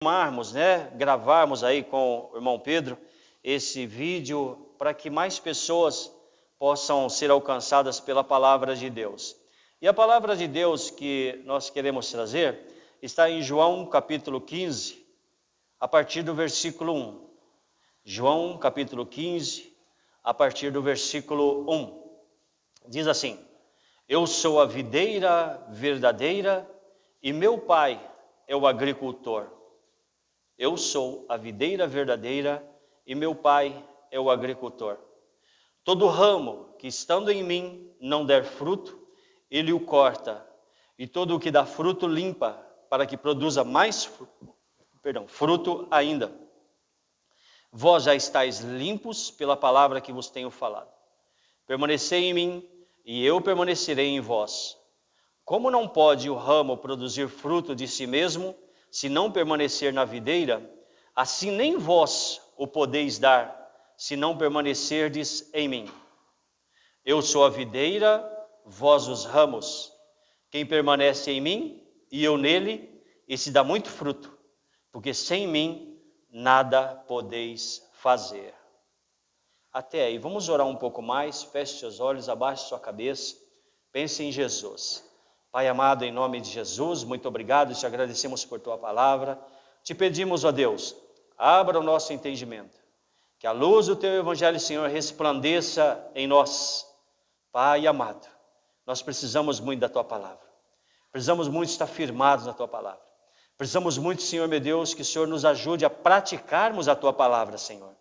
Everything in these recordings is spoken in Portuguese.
filmarmos, gravarmos aí com o irmão Pedro esse vídeo para que mais pessoas possam ser alcançadas pela palavra de Deus. E a palavra de Deus que nós queremos trazer está em João capítulo 15, a partir do versículo 1. João capítulo 15, a partir do versículo 1. Diz assim: Eu sou a videira verdadeira e meu pai é o agricultor. Eu sou a videira verdadeira e meu pai é o agricultor. Todo ramo que estando em mim não der fruto, ele o corta, e todo o que dá fruto limpa, para que produza mais fruto ainda. Vós já estáis limpos pela palavra que vos tenho falado. Permanecei em mim, e eu permanecerei em vós. Como não pode o ramo produzir fruto de si mesmo, se não permanecer na videira, assim nem vós o podeis dar, se não permanecerdes em mim. Eu sou a videira, vós os ramos. Quem permanece em mim e eu nele, esse dá muito fruto, porque sem mim nada podeis fazer. Até aí, vamos orar um pouco mais, feche seus olhos, abaixe sua cabeça, pense em Jesus. Pai amado, em nome de Jesus, muito obrigado, te agradecemos por tua palavra. Te pedimos, ó Deus, abra o nosso entendimento, que a luz do teu evangelho, Senhor, resplandeça em nós. Pai amado, nós precisamos muito da tua palavra. Precisamos muito estar firmados na tua palavra. Precisamos muito, Senhor meu Deus, que o Senhor nos ajude a praticarmos a tua palavra, Senhor.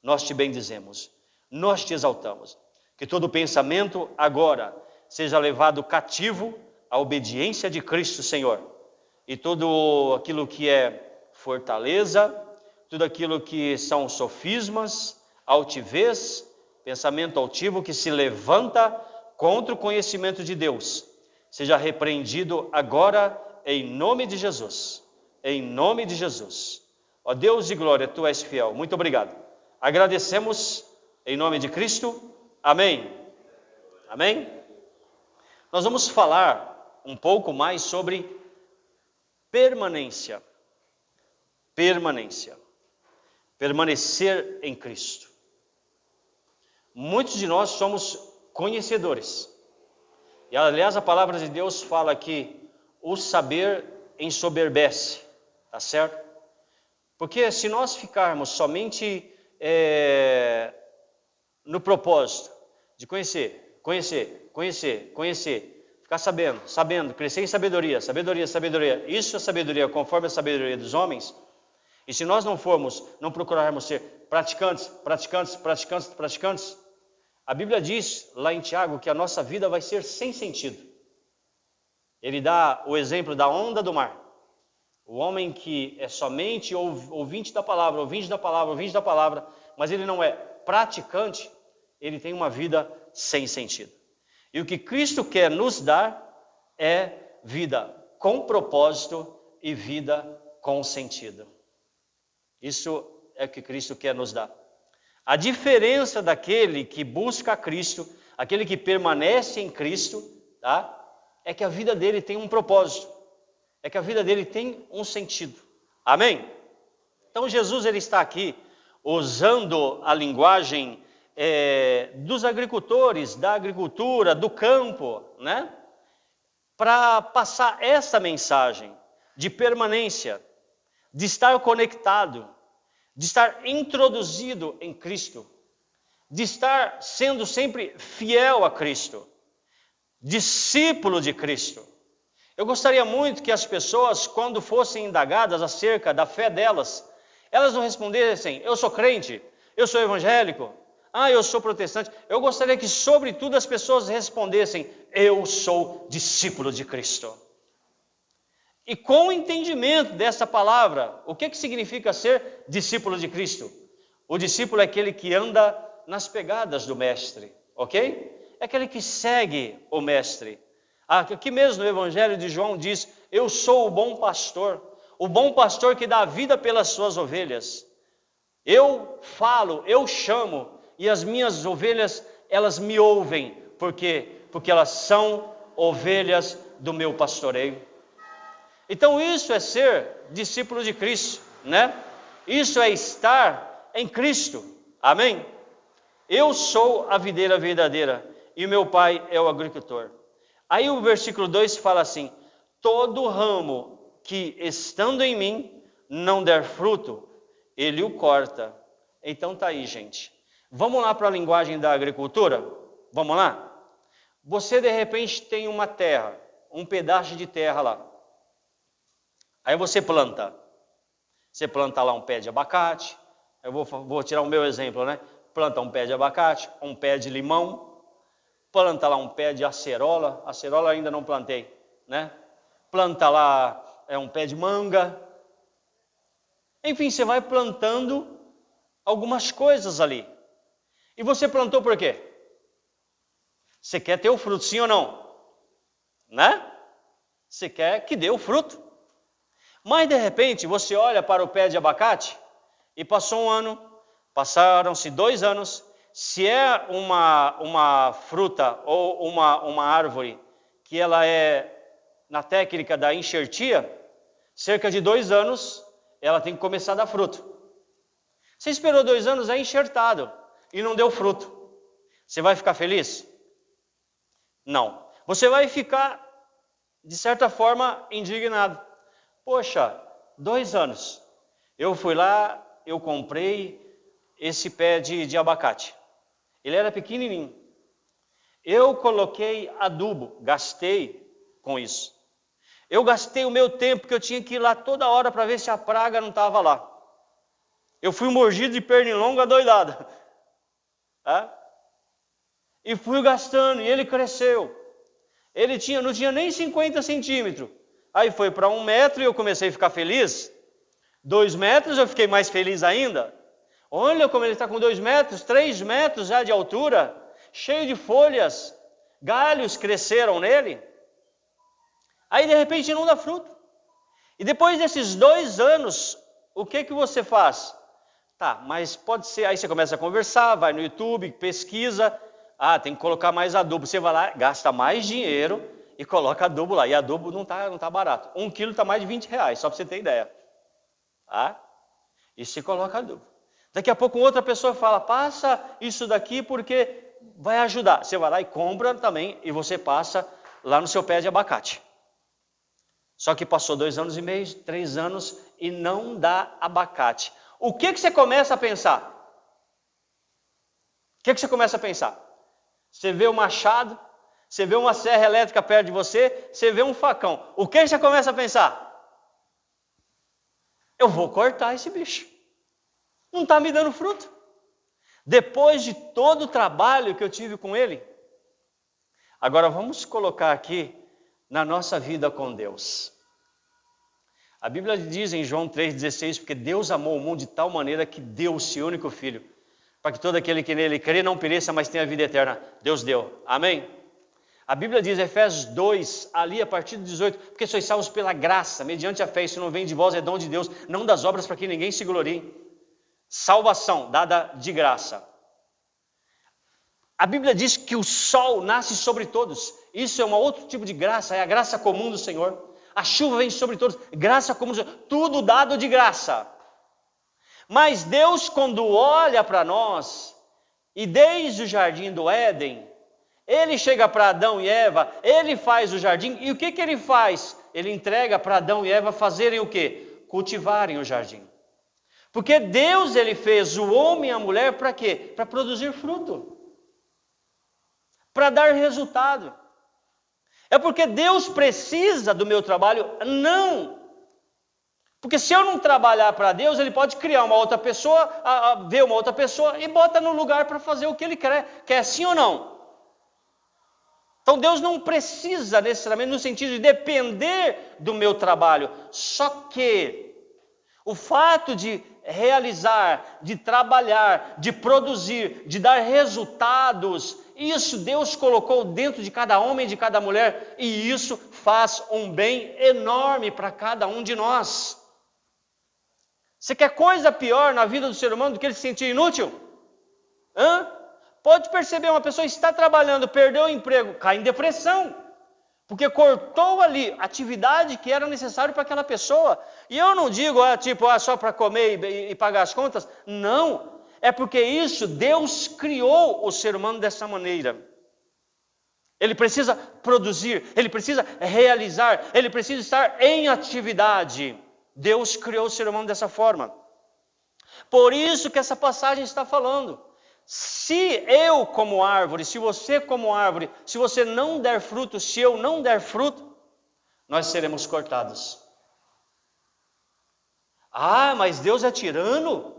Nós te bendizemos, nós te exaltamos. Que todo pensamento agora seja levado cativo à obediência de Cristo, Senhor. E tudo aquilo que é fortaleza, tudo aquilo que são sofismas, altivez, pensamento altivo que se levanta contra o conhecimento de Deus, seja repreendido agora em nome de Jesus. Em nome de Jesus. Ó Deus de glória, tu és fiel. Muito obrigado. Agradecemos em nome de Cristo. Amém. Amém. Nós vamos falar um pouco mais sobre permanência. Permanência. Permanecer em Cristo. Muitos de nós somos conhecedores. E aliás a palavra de Deus fala que o saber ensoberbece. Tá certo? Porque se nós ficarmos somente no propósito de conhecer, ficar sabendo, crescer em sabedoria, isso é sabedoria, conforme a sabedoria dos homens. E se nós não procurarmos ser praticantes, a Bíblia diz lá em Tiago que a nossa vida vai ser sem sentido. Ele dá o exemplo da onda do mar. O homem que é somente ouvinte da palavra, mas ele não é praticante, ele tem uma vida sem sentido. E o que Cristo quer nos dar é vida com propósito e vida com sentido. Isso é o que Cristo quer nos dar. A diferença daquele que busca Cristo, aquele que permanece em Cristo, tá? É que a vida dele tem um propósito. É que a vida dele tem um sentido. Amém? Então Jesus ele está aqui usando a linguagem dos agricultores, da agricultura, do campo, para passar essa mensagem de permanência, de estar conectado, de estar introduzido em Cristo, de estar sendo sempre fiel a Cristo, discípulo de Cristo. Eu gostaria muito que as pessoas, quando fossem indagadas acerca da fé delas, elas não respondessem, eu sou crente, eu sou evangélico, eu sou protestante. Eu gostaria que, sobretudo, as pessoas respondessem, eu sou discípulo de Cristo. E com o entendimento dessa palavra, o que significa ser discípulo de Cristo? O discípulo é aquele que anda nas pegadas do mestre, ok? É aquele que segue o mestre. Aqui mesmo no Evangelho de João diz, eu sou o bom pastor que dá a vida pelas suas ovelhas. Eu falo, eu chamo, e as minhas ovelhas, elas me ouvem. Por quê? Porque elas são ovelhas do meu pastoreio. Então isso é ser discípulo de Cristo, né? Isso é estar em Cristo, amém? Eu sou a videira verdadeira e meu pai é o agricultor. Aí o versículo 2 fala assim: todo ramo que estando em mim não der fruto, ele o corta. Então tá aí, gente. Vamos lá para a linguagem da agricultura? Vamos lá? Você de repente tem uma terra, um pedaço de terra lá. Aí você planta. Você planta lá um pé de abacate. Eu vou tirar o meu exemplo, né? Planta um pé de abacate, um pé de limão. Planta lá um pé de acerola. Acerola ainda não plantei, né? Planta lá um pé de manga. Enfim, você vai plantando algumas coisas ali. E você plantou por quê? Você quer ter o fruto, sim ou não? Né? Você quer que dê o fruto. Mas de repente você olha para o pé de abacate e passou um ano, passaram-se 2 anos. Se é uma fruta ou uma árvore que ela é na técnica da enxertia, cerca de 2 anos ela tem que começar a dar fruto. Você esperou 2 anos, é enxertado e não deu fruto. Você vai ficar feliz? Não. Você vai ficar, de certa forma, indignado. Poxa, 2 anos. Eu fui lá, eu comprei esse pé de abacate. Ele era pequenininho. Eu coloquei adubo, gastei com isso. Eu gastei o meu tempo, que eu tinha que ir lá toda hora para ver se a praga não estava lá. Eu fui mordido de pernilongo adoidado. E fui gastando, e ele cresceu. Ele não tinha nem 50 centímetros. Aí foi para 1 metro e eu comecei a ficar feliz. 2 metros eu fiquei mais feliz ainda. Olha como ele está com 2 metros, 3 metros já de altura, cheio de folhas, galhos cresceram nele. Aí de repente não dá fruto. E depois desses 2 anos, o que você faz? Tá, mas pode ser, aí você começa a conversar, vai no YouTube, pesquisa. Tem que colocar mais adubo. Você vai lá, gasta mais dinheiro e coloca adubo lá. E adubo não tá barato. 1 quilo está mais de R$20, só para você ter ideia. E você coloca adubo. Daqui a pouco outra pessoa fala, passa isso daqui porque vai ajudar. Você vai lá e compra também e você passa lá no seu pé de abacate. Só que passou 2 anos e meio, 3 anos e não dá abacate. O que você começa a pensar? O que você começa a pensar? Você vê o machado, você vê uma serra elétrica perto de você, você vê um facão. O que você começa a pensar? Eu vou cortar esse bicho. Não está me dando fruto. Depois de todo o trabalho que eu tive com ele. Agora vamos colocar aqui na nossa vida com Deus. A Bíblia diz em João 3,16, porque Deus amou o mundo de tal maneira que deu o seu único filho, para que todo aquele que nele crê não pereça, mas tenha vida eterna. Deus deu. Amém? A Bíblia diz, Efésios 2, ali a partir do 18, porque sois salvos pela graça, mediante a fé, isso não vem de vós, é dom de Deus, não das obras para que ninguém se glorie. Salvação dada de graça. A Bíblia diz que o sol nasce sobre todos. Isso é um outro tipo de graça, é a graça comum do Senhor. A chuva vem sobre todos, graça comum do Senhor, tudo dado de graça. Mas Deus, quando olha para nós, e desde o jardim do Éden, Ele chega para Adão e Eva, Ele faz o jardim, e o que Ele faz? Ele entrega para Adão e Eva fazerem o quê? Cultivarem o jardim. Porque Deus, Ele fez o homem e a mulher para quê? Para produzir fruto. Para dar resultado. É porque Deus precisa do meu trabalho? Não. Porque se eu não trabalhar para Deus, Ele pode criar uma outra pessoa, ver uma outra pessoa e bota no lugar para fazer o que Ele quer. Quer sim ou não? Então Deus não precisa necessariamente no sentido de depender do meu trabalho. Só que o fato de realizar, de trabalhar, de produzir, de dar resultados, isso Deus colocou dentro de cada homem, de cada mulher, e isso faz um bem enorme para cada um de nós. Você quer coisa pior na vida do ser humano do que ele se sentir inútil? Pode perceber, uma pessoa está trabalhando, perdeu o emprego, cai em depressão. Porque cortou ali a atividade que era necessária para aquela pessoa. E eu não digo, só para comer e pagar as contas. Não. É porque isso, Deus criou o ser humano dessa maneira. Ele precisa produzir, ele precisa realizar, ele precisa estar em atividade. Deus criou o ser humano dessa forma. Por isso que essa passagem está falando. Se eu como árvore, se você como árvore, se você não der fruto, se eu não der fruto, nós seremos cortados. Ah, mas Deus é tirano?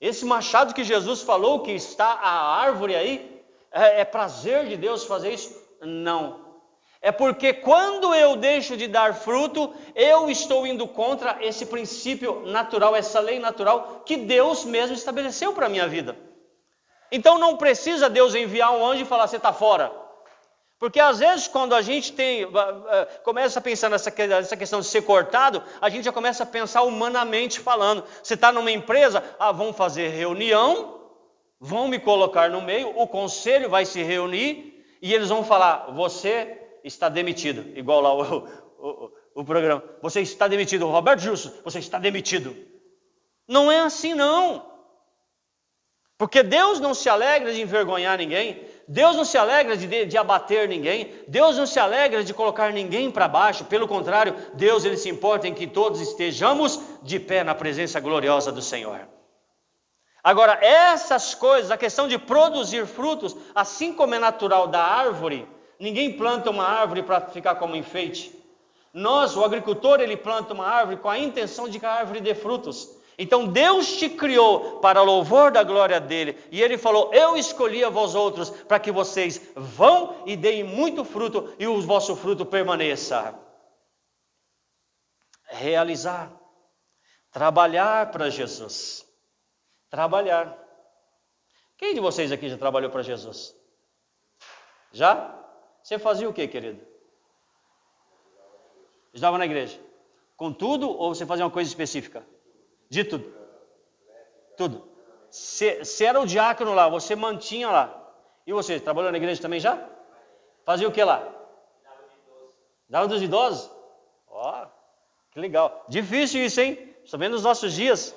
Esse machado que Jesus falou que está a árvore aí, é prazer de Deus fazer isso? Não. É porque quando eu deixo de dar fruto, eu estou indo contra esse princípio natural, essa lei natural que Deus mesmo estabeleceu para a minha vida. Então não precisa Deus enviar um anjo e falar, você está fora. Porque às vezes quando a gente começa a pensar nessa questão de ser cortado, a gente já começa a pensar humanamente falando. Você está numa empresa, vão fazer reunião, vão me colocar no meio, o conselho vai se reunir e eles vão falar, você está demitido. Igual lá o programa, você está demitido, Roberto Justo, você está demitido. Não é assim não. Porque Deus não se alegra de envergonhar ninguém, Deus não se alegra de abater ninguém, Deus não se alegra de colocar ninguém para baixo, pelo contrário, Deus ele se importa em que todos estejamos de pé na presença gloriosa do Senhor. Agora, essas coisas, a questão de produzir frutos, assim como é natural da árvore, ninguém planta uma árvore para ficar como enfeite. O agricultor, ele planta uma árvore com a intenção de que a árvore dê frutos. Então Deus te criou para louvor da glória dele, e ele falou, eu escolhi a vós outros, para que vocês vão e deem muito fruto, e o vosso fruto permaneça. Realizar, trabalhar para Jesus, trabalhar. Quem de vocês aqui já trabalhou para Jesus? Já? Você fazia o que, querido? Estava na igreja? Com tudo, ou você fazia uma coisa específica? De tudo. Tudo. Você era o diácono lá, você mantinha lá. E você, trabalhou na igreja também já? Fazia o que lá? Dava dos idosos? Ó, que legal. Difícil isso, hein? Principalmente nos nossos dias.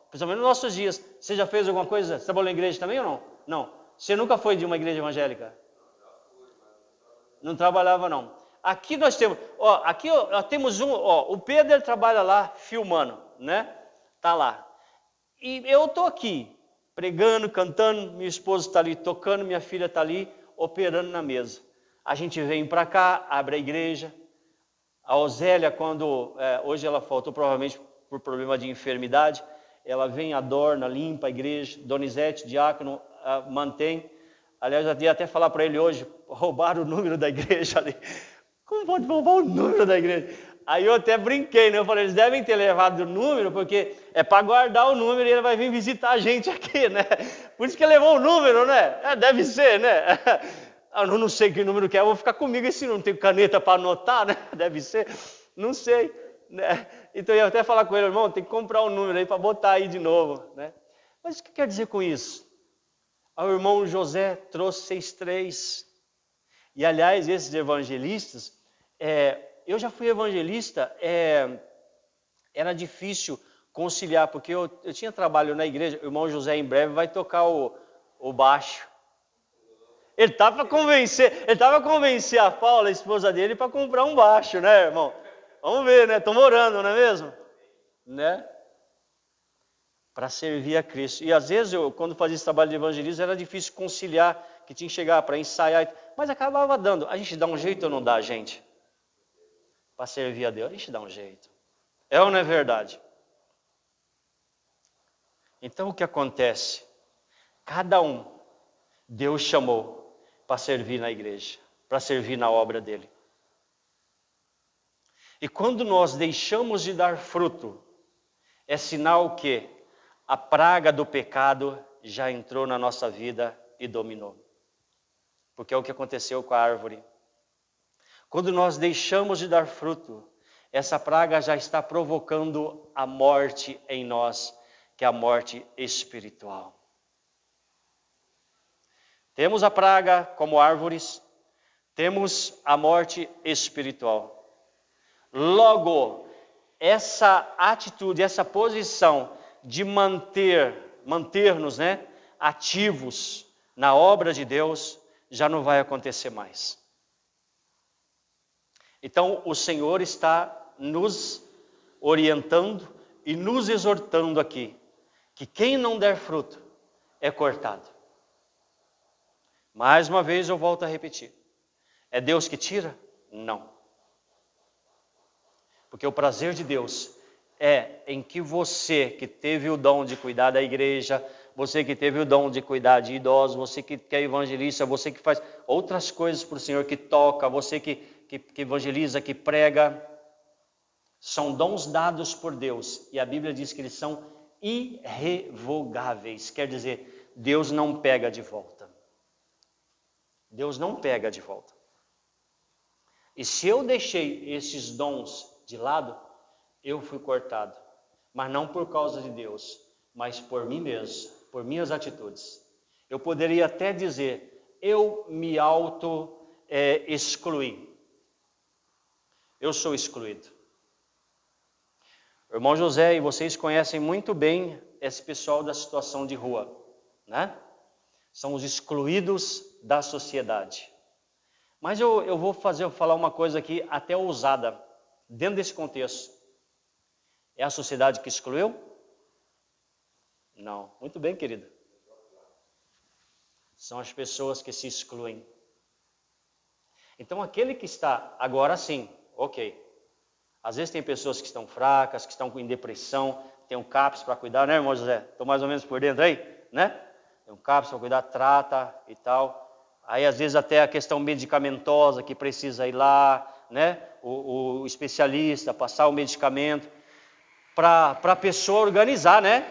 Principalmente nos nossos dias. Você já fez alguma coisa? Você trabalhou na igreja também ou não? Não. Você nunca foi de uma igreja evangélica? Não trabalhava não. Aqui nós temos, temos o Pedro ele trabalha lá filmando, né? Tá lá. E eu tô aqui pregando, cantando, minha esposa está ali tocando, minha filha está ali operando na mesa. A gente vem para cá, abre a igreja. A Osélia, hoje ela faltou provavelmente por problema de enfermidade, ela vem, adorna, limpa a igreja. Donizete, diácono, mantém. Aliás, eu ia até falar para ele hoje, roubaram o número da igreja ali. Como pode roubar o número da igreja? Aí eu até brinquei, né? Eu falei, eles devem ter levado o número, porque é para guardar o número e ele vai vir visitar a gente aqui, né? Por isso que ele levou o número, né? Deve ser, né? Eu não sei que número que é, eu vou ficar comigo esse número. Não tenho caneta para anotar, né? Deve ser, não sei. Né? Então eu ia até falar com ele, irmão, tem que comprar um número aí para botar aí de novo, né? Mas o que quer dizer com isso? O irmão José trouxe 6,3. E aliás, esses evangelistas, eu já fui evangelista, era difícil conciliar, porque eu tinha trabalho na igreja, o irmão José em breve vai tocar o baixo. Ele estava para convencer a Paula, a esposa dele, para comprar um baixo, né, irmão? Vamos ver, né? Estamos orando, não é mesmo? Né? Para servir a Cristo. E às vezes, quando fazia esse trabalho de evangelismo, era difícil conciliar, que tinha que chegar para ensaiar, mas acabava dando. A gente dá um jeito ou não dá, gente? Para servir a Deus, a gente dá um jeito. É ou não é verdade? Então o que acontece? Cada um, Deus chamou para servir na igreja, para servir na obra dele. E quando nós deixamos de dar fruto, é sinal que a praga do pecado já entrou na nossa vida e dominou. Porque é o que aconteceu com a árvore. Quando nós deixamos de dar fruto, essa praga já está provocando a morte em nós, que é a morte espiritual. Temos a praga como árvores, temos a morte espiritual. Logo, essa atitude, essa posição de manter-nos, ativos na obra de Deus, já não vai acontecer mais. Então, o Senhor está nos orientando e nos exortando aqui, que quem não der fruto é cortado. Mais uma vez eu volto a repetir. É Deus que tira? Não. Porque o prazer de Deus é em que você que teve o dom de cuidar da igreja, você que teve o dom de cuidar de idosos, você que é evangelista, você que faz outras coisas para o Senhor, que toca, você que evangeliza, que prega, são dons dados por Deus. E a Bíblia diz que eles são irrevogáveis. Quer dizer, Deus não pega de volta. Deus não pega de volta. E se eu deixei esses dons de lado, eu fui cortado. Mas não por causa de Deus, mas por mim mesmo, por minhas atitudes. Eu poderia até dizer, eu me excluí. Eu sou excluído. O irmão José e vocês conhecem muito bem esse pessoal da situação de rua, né? São os excluídos da sociedade. Mas eu vou falar uma coisa aqui até ousada, dentro desse contexto. É a sociedade que excluiu? Não. Muito bem, querida. São as pessoas que se excluem. Então, aquele que está, agora sim, ok. Às vezes tem pessoas que estão fracas, que estão em depressão, tem um CAPS para cuidar, né, irmão José? Estou mais ou menos por dentro aí, né? Tem um CAPS para cuidar, trata e tal. Aí, às vezes, até a questão medicamentosa, que precisa ir lá, né? O especialista, passar o medicamento, para a pessoa organizar, né?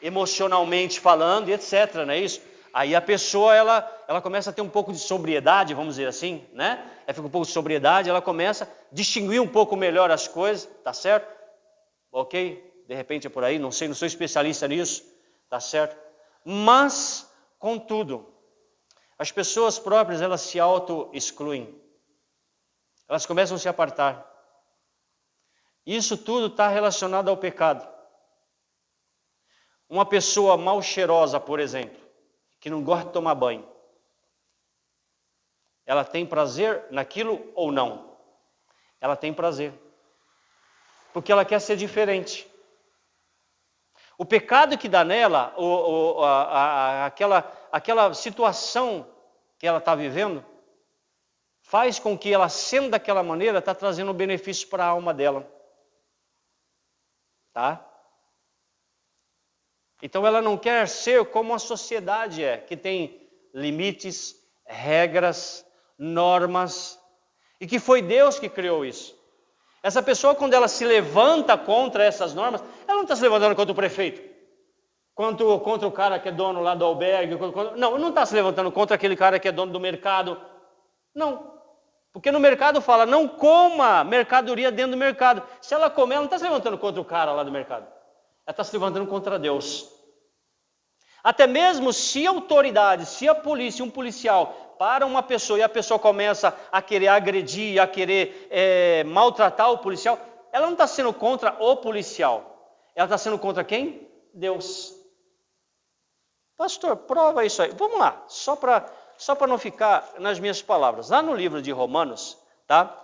Emocionalmente falando e etc, não é isso? Aí a pessoa, ela começa a ter um pouco de sobriedade, vamos dizer assim, né? Ela fica um pouco de sobriedade, ela começa a distinguir um pouco melhor as coisas, tá certo? Ok? De repente é por aí, não sei, não sou especialista nisso, tá certo? Mas, contudo, as pessoas próprias, elas se auto-excluem. Elas começam a se apartar. Isso tudo está relacionado ao pecado. Uma pessoa mal cheirosa, por exemplo, que não gosta de tomar banho, ela tem prazer naquilo ou não? Ela tem prazer. Porque ela quer ser diferente. O pecado que dá nela, aquela situação que ela está vivendo, faz com que ela, sendo daquela maneira, está trazendo benefício para a alma dela. Tá? Então ela não quer ser como a sociedade é, que tem limites, regras, normas, e que foi Deus que criou isso. Essa pessoa, quando ela se levanta contra essas normas, ela não está se levantando contra o prefeito, contra o cara que é dono lá do albergue, não está se levantando contra aquele cara que é dono do mercado, não. Porque no mercado fala, não coma mercadoria dentro do mercado. Se ela comer, ela não está se levantando contra o cara lá do mercado. Ela está se levantando contra Deus. Até mesmo se a autoridade, se a polícia, um policial, para uma pessoa e a pessoa começa a querer agredir, a querer maltratar o policial, ela não está sendo contra o policial. Ela está sendo contra quem? Deus. Pastor, prova isso aí. Vamos lá, só para não ficar nas minhas palavras. Lá no livro de Romanos, tá?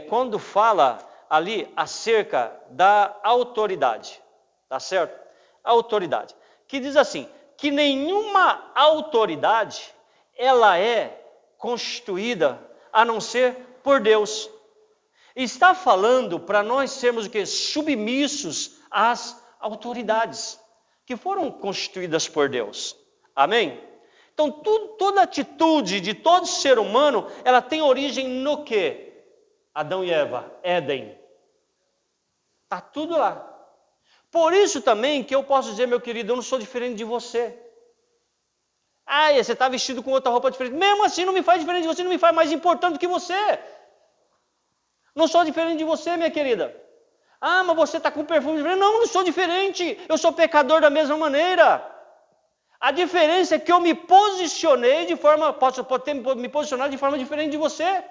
Quando fala ali acerca da autoridade, tá certo? A autoridade, que diz assim, que nenhuma autoridade, ela é constituída a não ser por Deus. Está falando para nós sermos o quê? Submissos às autoridades, que foram constituídas por Deus. Amém? Então, toda atitude de todo ser humano, ela tem origem no quê? Adão e Eva, Éden. Está tudo lá. Por isso também que eu posso dizer, meu querido, eu não sou diferente de você. Você está vestido com outra roupa diferente. Mesmo assim não me faz diferente de você, não me faz mais importante do que você. Não sou diferente de você, minha querida. Mas você está com perfume diferente. Não sou diferente. Eu sou pecador da mesma maneira. A diferença é que eu me posicionei posso me posicionar de forma diferente de você.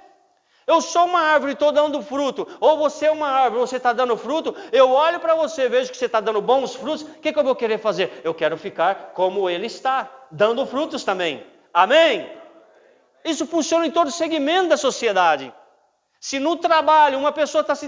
Eu sou uma árvore e estou dando fruto, ou você é uma árvore, você está dando fruto, eu olho para você, vejo que você está dando bons frutos, o que eu vou querer fazer? Eu quero ficar como ele está, dando frutos também. Amém? Isso funciona em todo segmento da sociedade. Se no trabalho uma pessoa está se